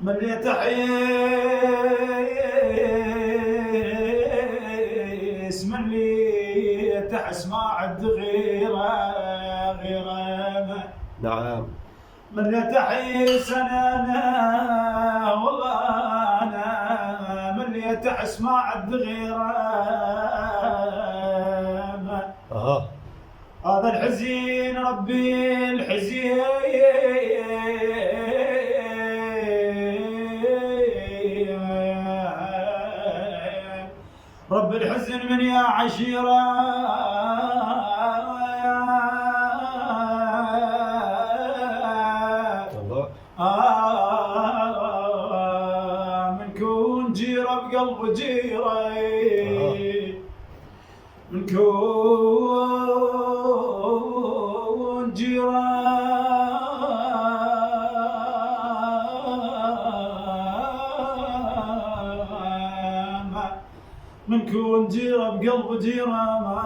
من يتحيس من اللي يتحس ما عد غيره نعم. من يتحيس انا والله انا من اللي يتحس ما عد غيره هذا الحزين ربي الحزين رب الحزن من يا عشيرة من كون جيرة بقلب جيرة من كون جيرة من كون جيرة بقلب جيرة ما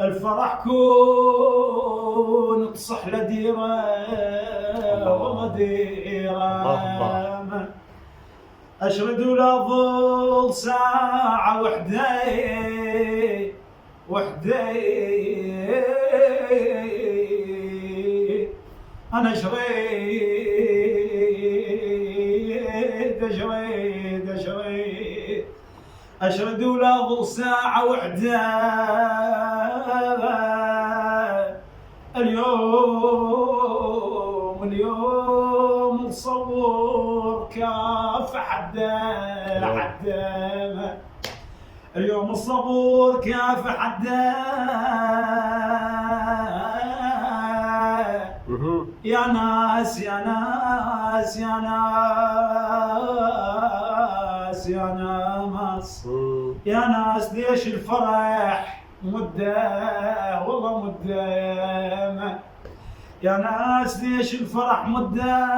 الفرح كون تصح لديرة والله ديرة أشرد ولا ظل ساعة وحدي أنا أشرد ولا ظل ساعة وحدة اليوم نصور كاف حده اليوم الصبور كاف حده يا ناس يا ناس يا ناس يا ناس يا ناس ليش الفرح مدة والله مدة يا ناس ليش الفرح مدة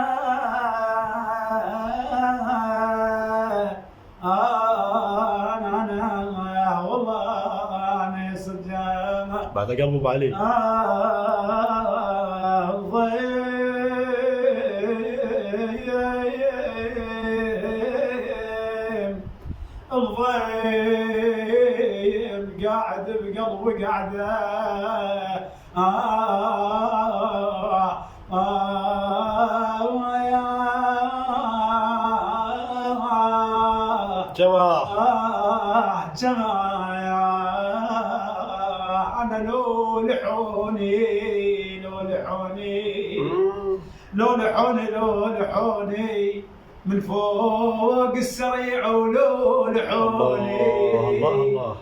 أنا والله أنا صدق بعد قلبه بعلي الضيم قاعد بقلبي قاعدة جماعة أنا لو لحوني من فوق السريع ولو لحوني الله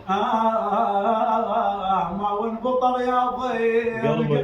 ما وانبطر يا ضير قلبي